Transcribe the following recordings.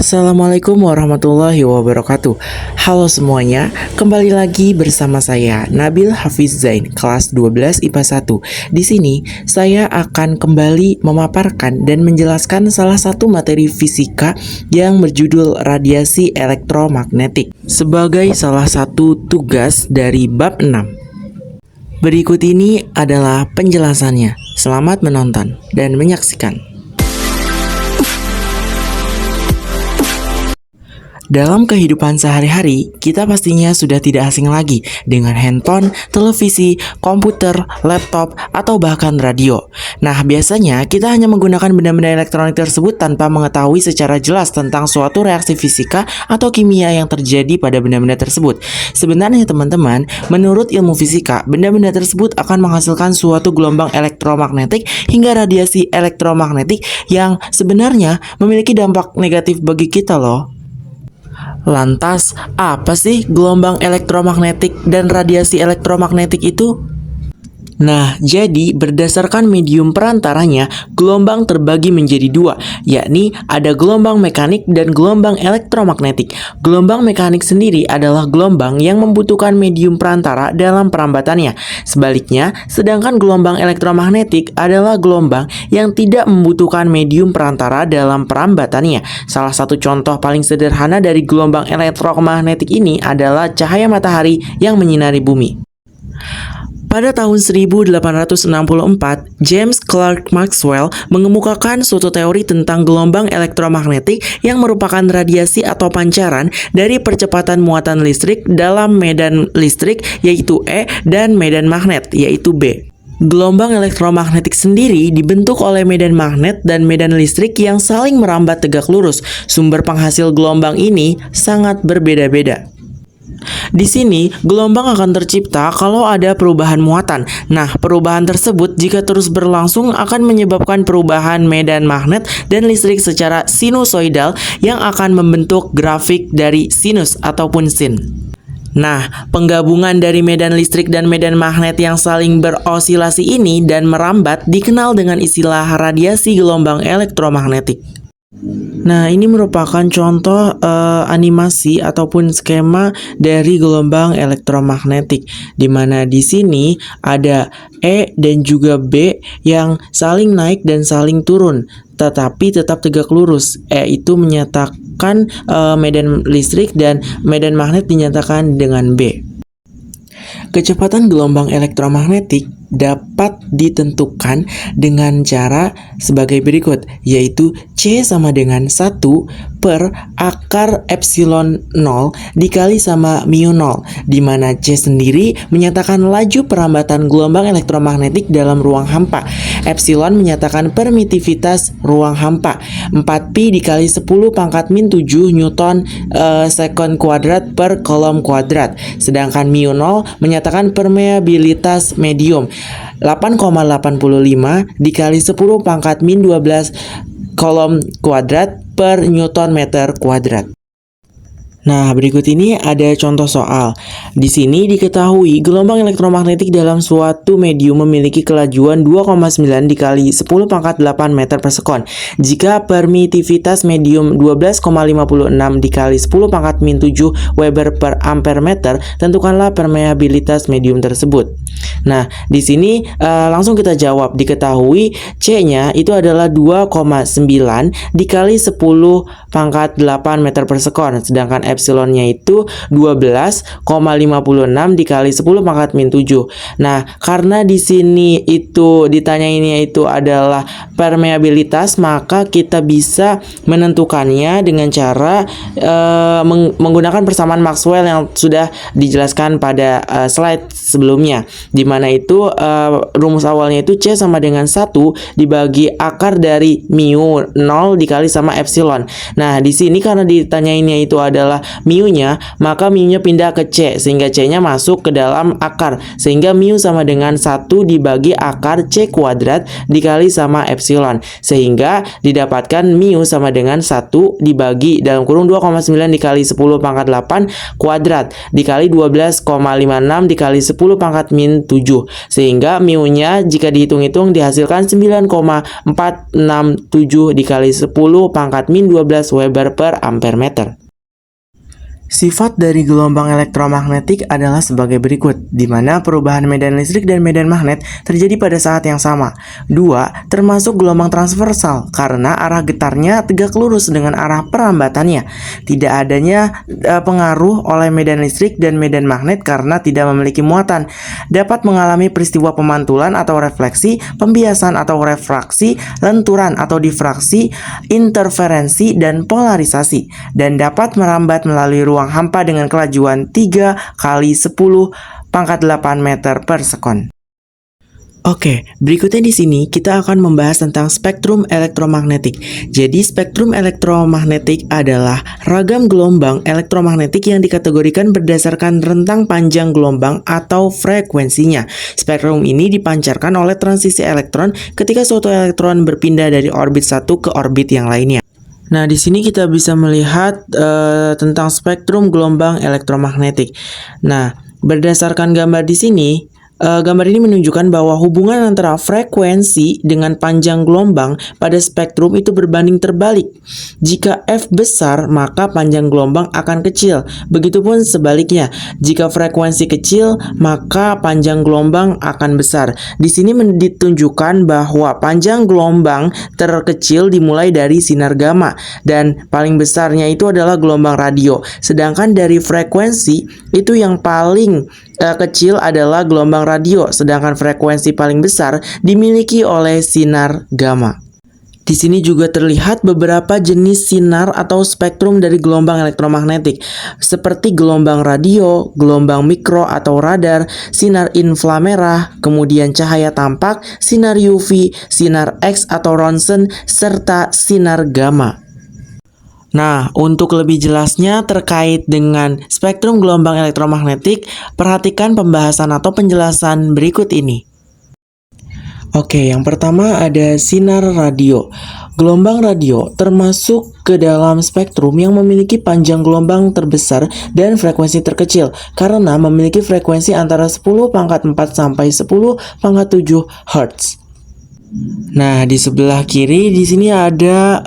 Assalamualaikum warahmatullahi wabarakatuh. Halo semuanya, kembali lagi bersama saya Nabil Hafiz Zain, kelas 12 IPA 1. Di sini saya akan kembali memaparkan dan menjelaskan salah satu materi fisika yang berjudul radiasi elektromagnetik sebagai salah satu tugas dari bab 6. Berikut ini adalah penjelasannya. Selamat menonton dan menyaksikan. Dalam kehidupan sehari-hari, kita pastinya sudah tidak asing lagi dengan handphone, televisi, komputer, laptop, atau bahkan radio. Nah, biasanya kita hanya menggunakan benda-benda elektronik tersebut tanpa mengetahui secara jelas tentang suatu reaksi fisika atau kimia yang terjadi pada benda-benda tersebut. Sebenarnya teman-teman, menurut ilmu fisika, benda-benda tersebut akan menghasilkan suatu gelombang elektromagnetik hingga radiasi elektromagnetik yang sebenarnya memiliki dampak negatif bagi kita loh. Lantas, apa sih gelombang elektromagnetik dan radiasi elektromagnetik itu? Nah, jadi berdasarkan medium perantaranya, gelombang terbagi menjadi dua, yakni ada gelombang mekanik dan gelombang elektromagnetik. Gelombang mekanik sendiri adalah gelombang yang membutuhkan medium perantara dalam perambatannya. Sebaliknya, sedangkan gelombang elektromagnetik adalah gelombang yang tidak membutuhkan medium perantara dalam perambatannya. Salah satu contoh paling sederhana dari gelombang elektromagnetik ini adalah cahaya matahari yang menyinari bumi. Pada tahun 1864, James Clerk Maxwell mengemukakan suatu teori tentang gelombang elektromagnetik yang merupakan radiasi atau pancaran dari percepatan muatan listrik dalam medan listrik yaitu E dan medan magnet yaitu B. Gelombang elektromagnetik sendiri dibentuk oleh medan magnet dan medan listrik yang saling merambat tegak lurus. Sumber penghasil gelombang ini sangat berbeda-beda. Di sini, gelombang akan tercipta kalau ada perubahan muatan. Nah, perubahan tersebut jika terus berlangsung akan menyebabkan perubahan medan magnet dan listrik secara sinusoidal yang akan membentuk grafik dari sinus ataupun sin. Nah, penggabungan dari medan listrik dan medan magnet yang saling berosilasi ini dan merambat dikenal dengan istilah radiasi gelombang elektromagnetik. Nah, ini merupakan contoh animasi ataupun skema dari gelombang elektromagnetik, di mana di sini ada E dan juga B yang saling naik dan saling turun, tetapi tetap tegak lurus. E itu menyatakan medan listrik dan medan magnet dinyatakan dengan B. Kecepatan gelombang elektromagnetik dapat ditentukan dengan cara sebagai berikut, yaitu C sama dengan 1 per akar epsilon 0 dikali sama mu 0, di mana C sendiri menyatakan laju perambatan gelombang elektromagnetik dalam ruang hampa. Epsilon menyatakan permitivitas ruang hampa. 4pi dikali 10 pangkat min 7 Newton second kuadrat per kolom kuadrat. Sedangkan mu 0 menyatakan permeabilitas medium. 8,85 dikali 10 pangkat min 12 kolom kuadrat per Newton meter kuadrat. Nah, berikut ini ada contoh soal. Di sini diketahui gelombang elektromagnetik dalam suatu medium memiliki kelajuan 2,9 dikali 10 pangkat 8 meter per sekon. Jika permitivitas medium 12,56 dikali 10 pangkat min 7 Weber per ampere meter, tentukanlah permeabilitas medium tersebut. Nah, di sini langsung kita jawab. Diketahui C-nya itu adalah 2,9 dikali 10 pangkat 8 meter per sekon, sedangkan epsilonnya itu 12,56 dikali 10 pangkat min 7. Nah, karena di sini itu ditanyainnya itu adalah permeabilitas, maka kita bisa menentukannya dengan cara menggunakan persamaan Maxwell yang sudah dijelaskan pada slide sebelumnya, di mana itu rumus awalnya itu C sama dengan 1 dibagi akar dari mu 0 dikali sama epsilon. Nah, di sini karena ditanyainnya itu adalah adalah mu-nya, maka mu-nya pindah ke C, sehingga C-nya masuk ke dalam akar, sehingga mu sama dengan 1 dibagi akar C kuadrat dikali sama epsilon, sehingga didapatkan mu sama dengan 1 dibagi dalam kurung 2,9 dikali 10 pangkat 8 kuadrat dikali 12,56 dikali 10 pangkat min 7, sehingga mu-nya jika dihitung-hitung dihasilkan 9,467 dikali 10 pangkat min 12 Weber per ampere meter. Sifat dari gelombang elektromagnetik adalah sebagai berikut, di mana perubahan medan listrik dan medan magnet terjadi pada saat yang sama. 2. Termasuk gelombang transversal, karena arah getarnya tegak lurus dengan arah perambatannya. Tidak adanya pengaruh oleh medan listrik dan medan magnet karena tidak memiliki muatan. Dapat mengalami peristiwa pemantulan atau refleksi, pembiasan atau refraksi, lenturan atau difraksi, interferensi, dan polarisasi. Dan dapat merambat melalui ruang hampa dengan kelajuan 3 kali 10 pangkat 8 meter per sekon. Oke, berikutnya di sini kita akan membahas tentang spektrum elektromagnetik. Jadi, spektrum elektromagnetik adalah ragam gelombang elektromagnetik yang dikategorikan berdasarkan rentang panjang gelombang atau frekuensinya. Spektrum ini dipancarkan oleh transisi elektron ketika suatu elektron berpindah dari orbit satu ke orbit yang lainnya. Nah, di sini kita bisa melihat tentang spektrum gelombang elektromagnetik. Nah, berdasarkan gambar di sini, gambar ini menunjukkan bahwa hubungan antara frekuensi dengan panjang gelombang pada spektrum itu berbanding terbalik. Jika F besar, maka panjang gelombang akan kecil. Begitupun sebaliknya, jika frekuensi kecil, maka panjang gelombang akan besar. Di sini ditunjukkan bahwa panjang gelombang terkecil dimulai dari sinar gamma, dan paling besarnya itu adalah gelombang radio. Sedangkan dari frekuensi, itu yang paling kecil adalah gelombang radio, sedangkan frekuensi paling besar dimiliki oleh sinar gamma. Di sini juga terlihat beberapa jenis sinar atau spektrum dari gelombang elektromagnetik, seperti gelombang radio, gelombang mikro atau radar, sinar inframerah, kemudian cahaya tampak, sinar UV, sinar X atau ronsen, serta sinar gamma. Nah, untuk lebih jelasnya terkait dengan spektrum gelombang elektromagnetik, perhatikan pembahasan atau penjelasan berikut ini. Oke, yang pertama ada sinar radio. Gelombang radio termasuk ke dalam spektrum yang memiliki panjang gelombang terbesar dan frekuensi terkecil karena memiliki frekuensi antara 10 pangkat 4 sampai 10 pangkat 7 Hz. Nah, di sebelah kiri di sini ada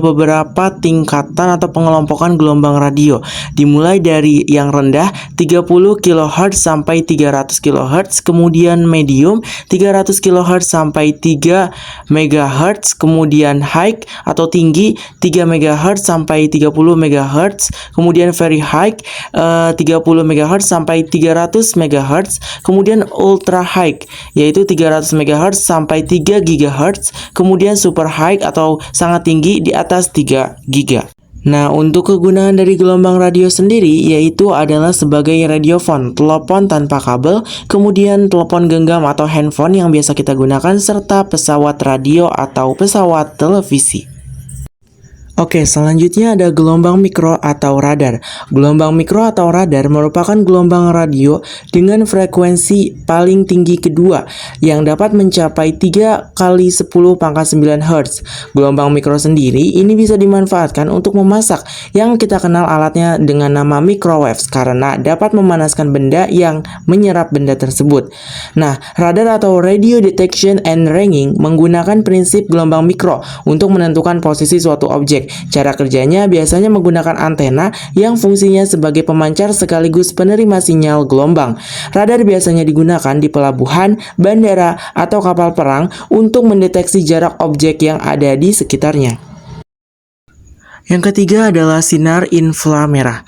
beberapa tingkatan atau pengelompokan gelombang radio. Dimulai dari yang rendah 30 kHz sampai 300 kHz, kemudian medium 300 kHz sampai 3 MHz, kemudian high atau tinggi 3 MHz sampai 30 MHz, kemudian very high 30 MHz sampai 300 MHz, kemudian ultra high yaitu 300 MHz sampai 3 GHz, kemudian super high atau sangat tinggi di atas 3 GHz. Nah, untuk kegunaan dari gelombang radio sendiri yaitu adalah sebagai radiofon, telepon tanpa kabel, kemudian telepon genggam atau handphone yang biasa kita gunakan, serta pesawat radio atau pesawat televisi. Oke, selanjutnya ada gelombang mikro atau radar. Gelombang mikro atau radar merupakan gelombang radio dengan frekuensi paling tinggi kedua yang dapat mencapai 3 kali 10 pangkat 9 Hz. Gelombang mikro sendiri ini bisa dimanfaatkan untuk memasak yang kita kenal alatnya dengan nama microwaves karena dapat memanaskan benda yang menyerap benda tersebut. Nah, radar atau radio detection and ranging menggunakan prinsip gelombang mikro untuk menentukan posisi suatu objek. Cara kerjanya biasanya menggunakan antena yang fungsinya sebagai pemancar sekaligus penerima sinyal gelombang. Radar biasanya digunakan di pelabuhan, bandara, atau kapal perang untuk mendeteksi jarak objek yang ada di sekitarnya. Yang ketiga adalah sinar inframerah.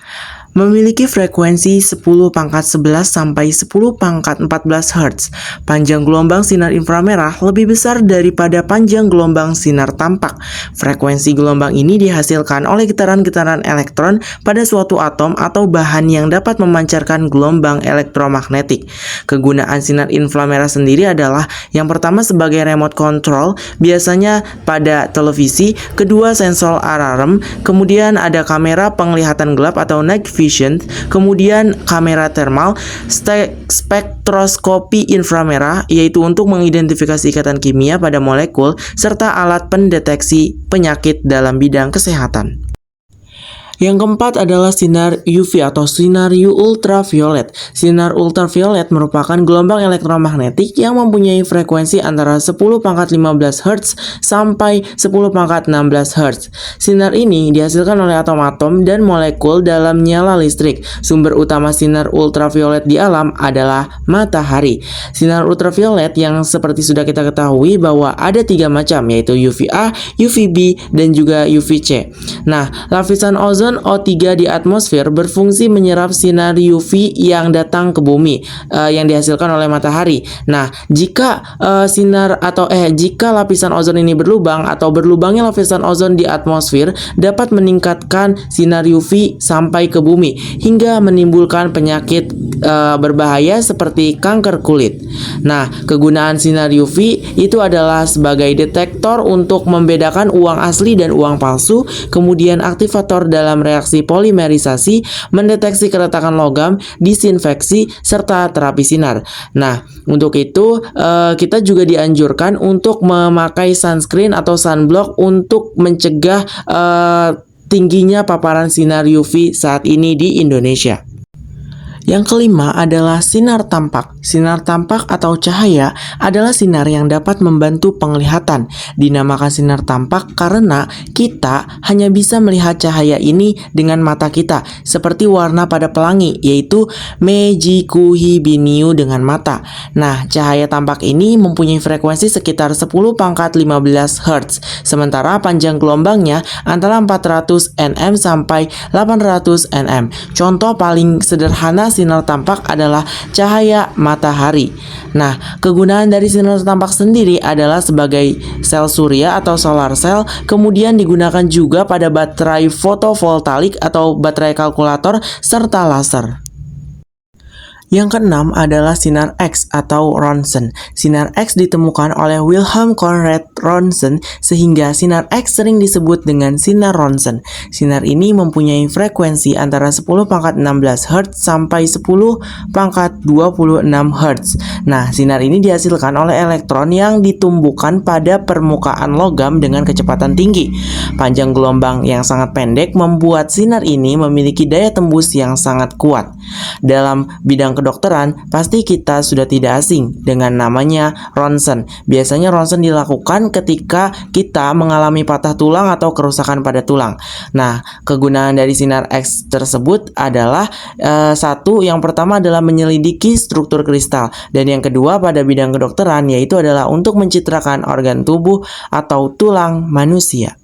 memiliki frekuensi 10 pangkat 11 sampai 10 pangkat 14 Hz. Panjang gelombang sinar inframerah lebih besar daripada panjang gelombang sinar tampak. Frekuensi gelombang ini dihasilkan oleh getaran-getaran elektron pada suatu atom atau bahan yang dapat memancarkan gelombang elektromagnetik. Kegunaan sinar inframerah sendiri adalah yang pertama sebagai remote control, biasanya pada televisi, kedua sensor alarm, kemudian ada kamera penglihatan gelap atau night vision, kemudian kamera thermal, spektroskopi inframerah yaitu untuk mengidentifikasi ikatan kimia pada molekul, serta alat pendeteksi penyakit dalam bidang kesehatan. Yang keempat adalah sinar UV atau sinar U ultraviolet. Sinar ultraviolet merupakan gelombang elektromagnetik yang mempunyai frekuensi antara 10 pangkat 15 Hz sampai 10 pangkat 16 Hz. Sinar ini dihasilkan oleh atom-atom dan molekul dalam nyala listrik. Sumber utama sinar ultraviolet di alam adalah matahari. Sinar ultraviolet yang seperti sudah kita ketahui bahwa ada 3 macam, yaitu UVA, UVB, dan juga UVC. Nah, lapisan ozon O3 di atmosfer berfungsi menyerap sinar UV yang datang ke bumi yang dihasilkan oleh matahari. Nah, jika jika lapisan ozon ini berlubang atau berlubangnya lapisan ozon di atmosfer dapat meningkatkan sinar UV sampai ke bumi hingga menimbulkan penyakit berbahaya seperti kanker kulit. Nah, kegunaan sinar UV itu adalah sebagai detektor untuk membedakan uang asli dan uang palsu, kemudian aktivator dalam reaksi polimerisasi, mendeteksi keretakan logam, disinfeksi, serta terapi sinar. Nah, untuk itu kita juga dianjurkan untuk memakai sunscreen atau sunblock untuk mencegah tingginya paparan sinar UV saat ini di Indonesia. Yang kelima adalah sinar tampak. Sinar tampak atau cahaya adalah sinar yang dapat membantu penglihatan. Dinamakan sinar tampak karena kita hanya bisa melihat cahaya ini dengan mata kita, seperti warna pada pelangi, yaitu mejikuhibiniu dengan mata. Nah, cahaya tampak ini mempunyai frekuensi sekitar 10 pangkat 15 Hz, sementara panjang gelombangnya antara 400 nm sampai 800 nm. Contoh paling sederhana sinar tampak adalah cahaya matahari. Nah, kegunaan dari sinar tampak sendiri adalah sebagai sel surya atau solar cell, kemudian digunakan juga pada baterai fotovoltaik atau baterai kalkulator serta laser. Yang keenam adalah sinar X atau Ronsen. Sinar X ditemukan oleh Wilhelm Conrad Ronsen sehingga sinar X sering disebut dengan sinar Ronsen. Sinar ini mempunyai frekuensi antara 10 pangkat 16 Hz sampai 10 pangkat 26 Hz. Nah, sinar ini dihasilkan oleh elektron yang ditumbuhkan pada permukaan logam dengan kecepatan tinggi. Panjang gelombang yang sangat pendek membuat sinar ini memiliki daya tembus yang sangat kuat. Dalam bidang kedokteran, pasti kita sudah tidak asing dengan namanya ronsen. Biasanya ronsen dilakukan ketika kita mengalami patah tulang atau kerusakan pada tulang. Nah, kegunaan dari sinar X tersebut adalah yang pertama adalah menyelidiki struktur kristal, dan yang kedua pada bidang kedokteran yaitu adalah untuk mencitrakan organ tubuh atau tulang manusia.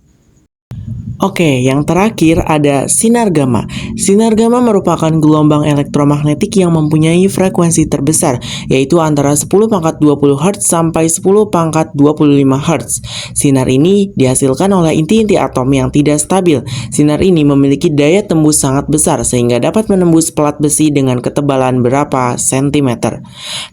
Oke, yang terakhir ada sinar gamma. Sinar gamma merupakan gelombang elektromagnetik yang mempunyai frekuensi terbesar, yaitu antara 10 pangkat 20 Hz sampai 10 pangkat 25 Hz. Sinar ini dihasilkan oleh inti-inti atom yang tidak stabil. Sinar ini memiliki daya tembus sangat besar sehingga dapat menembus pelat besi dengan ketebalan berapa sentimeter.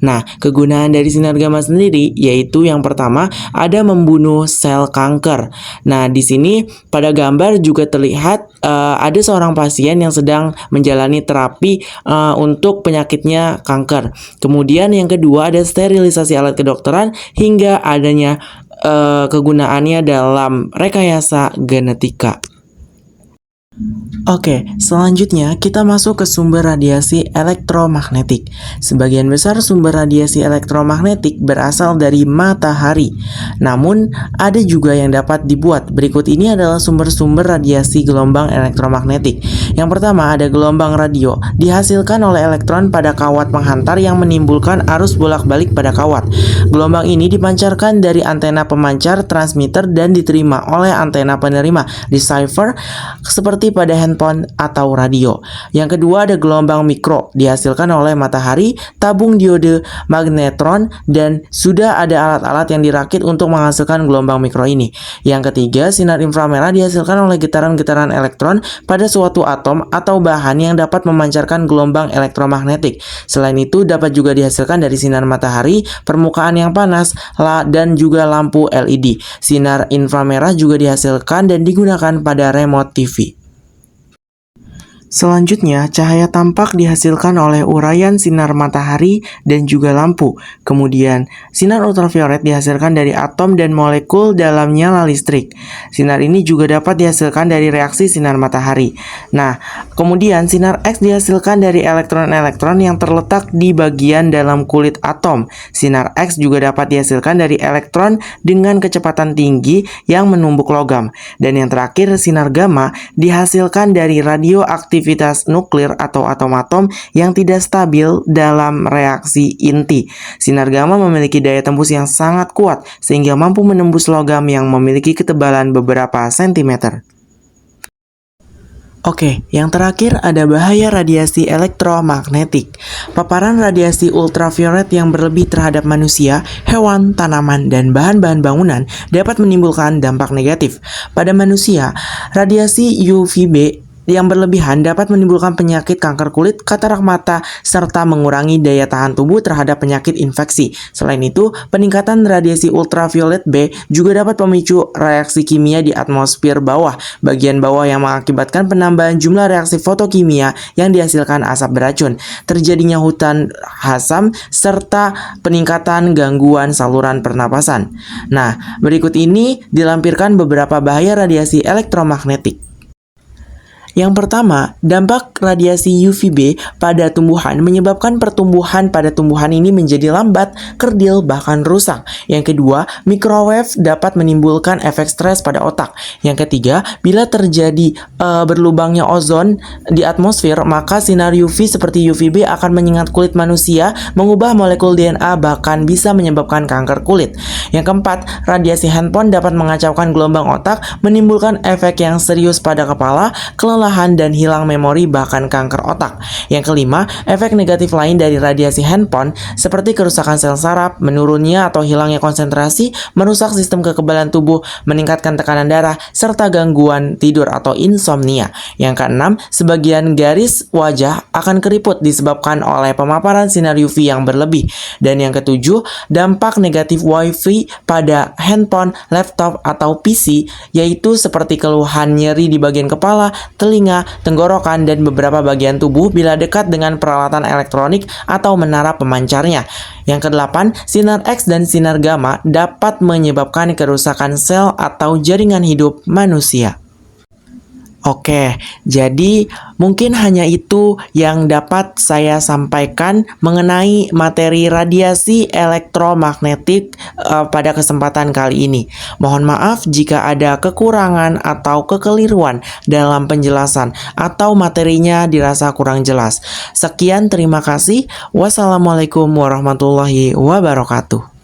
Nah, kegunaan dari sinar gamma sendiri yaitu yang pertama ada membunuh sel kanker. Nah, di sini pada gambar juga terlihat ada seorang pasien yang sedang menjalani terapi untuk penyakitnya kanker. Kemudian yang kedua ada sterilisasi alat kedokteran hingga adanya kegunaannya dalam rekayasa genetika. Oke, selanjutnya kita masuk ke sumber radiasi elektromagnetik. Sebagian besar sumber radiasi elektromagnetik berasal dari matahari. Namun, ada juga yang dapat dibuat. Berikut ini adalah sumber-sumber radiasi gelombang elektromagnetik. Yang pertama ada gelombang radio, dihasilkan oleh elektron pada kawat penghantar yang menimbulkan arus bolak-balik pada kawat. Gelombang ini dipancarkan dari antena pemancar transmitter dan diterima oleh antena penerima receiver seperti pada handphone handphone atau radio. Yang kedua ada gelombang mikro dihasilkan oleh matahari, tabung diode, magnetron, dan sudah ada alat-alat yang dirakit untuk menghasilkan gelombang mikro ini. Yang ketiga, sinar inframerah dihasilkan oleh getaran-getaran elektron pada suatu atom atau bahan yang dapat memancarkan gelombang elektromagnetik. Selain itu dapat juga dihasilkan dari sinar matahari, permukaan yang panas, dan juga lampu LED. Sinar inframerah juga dihasilkan dan digunakan pada remote TV. Selanjutnya, cahaya tampak dihasilkan oleh uraian sinar matahari dan juga lampu. Kemudian, sinar ultraviolet dihasilkan dari atom dan molekul dalam nyala listrik. Sinar ini juga dapat dihasilkan dari reaksi sinar matahari. Nah, kemudian sinar X dihasilkan dari elektron-elektron yang terletak di bagian dalam kulit atom. Sinar X juga dapat dihasilkan dari elektron dengan kecepatan tinggi yang menumbuk logam. Dan yang terakhir, sinar gamma dihasilkan dari radioaktivitas nuklir atau atom-atom yang tidak stabil dalam reaksi inti. Sinar gamma memiliki daya tembus yang sangat kuat sehingga mampu menembus logam yang memiliki ketebalan beberapa sentimeter. Oke, yang terakhir ada bahaya radiasi elektromagnetik. Paparan radiasi ultraviolet yang berlebih terhadap manusia, hewan, tanaman, dan bahan-bahan bangunan dapat menimbulkan dampak negatif. Pada manusia, radiasi UVB yang berlebihan dapat menimbulkan penyakit kanker kulit, katarak mata, serta mengurangi daya tahan tubuh terhadap penyakit infeksi. Selain itu, peningkatan radiasi ultraviolet B juga dapat memicu reaksi kimia di atmosfer bawah, bagian bawah yang mengakibatkan penambahan jumlah reaksi fotokimia yang dihasilkan asap beracun, terjadinya hutan asam, serta peningkatan gangguan saluran pernapasan. Nah, berikut ini dilampirkan beberapa bahaya radiasi elektromagnetik. Yang pertama, dampak radiasi UVB pada tumbuhan menyebabkan pertumbuhan pada tumbuhan ini menjadi lambat, kerdil, bahkan rusak. Yang kedua, microwave dapat menimbulkan efek stres pada otak. Yang ketiga, bila terjadi berlubangnya ozon di atmosfer, maka sinar UV seperti UVB akan menyengat kulit manusia, mengubah molekul DNA, bahkan bisa menyebabkan kanker kulit. Yang keempat, radiasi handphone dapat mengacaukan gelombang otak, menimbulkan efek yang serius pada kepala, kelelahan, dan hilang memori, bahkan kanker otak. Yang kelima, efek negatif lain dari radiasi handphone seperti kerusakan sel saraf, menurunnya atau hilangnya konsentrasi, merusak sistem kekebalan tubuh, meningkatkan tekanan darah, serta gangguan tidur atau insomnia. Yang keenam, sebagian garis wajah akan keriput disebabkan oleh pemaparan sinar UV yang berlebih. Dan yang ketujuh, dampak negatif Wi-Fi pada handphone, laptop, atau PC, yaitu seperti keluhan nyeri di bagian kepala, telinga, tenggorokan, dan beberapa bagian tubuh bila dekat dengan peralatan elektronik atau menara pemancarnya. Yang kedelapan, sinar X dan sinar gamma dapat menyebabkan kerusakan sel atau jaringan hidup manusia. Oke, jadi mungkin hanya itu yang dapat saya sampaikan mengenai materi radiasi elektromagnetik pada kesempatan kali ini. Mohon maaf jika ada kekurangan atau kekeliruan dalam penjelasan atau materinya dirasa kurang jelas. Sekian, terima kasih. Wassalamualaikum warahmatullahi wabarakatuh.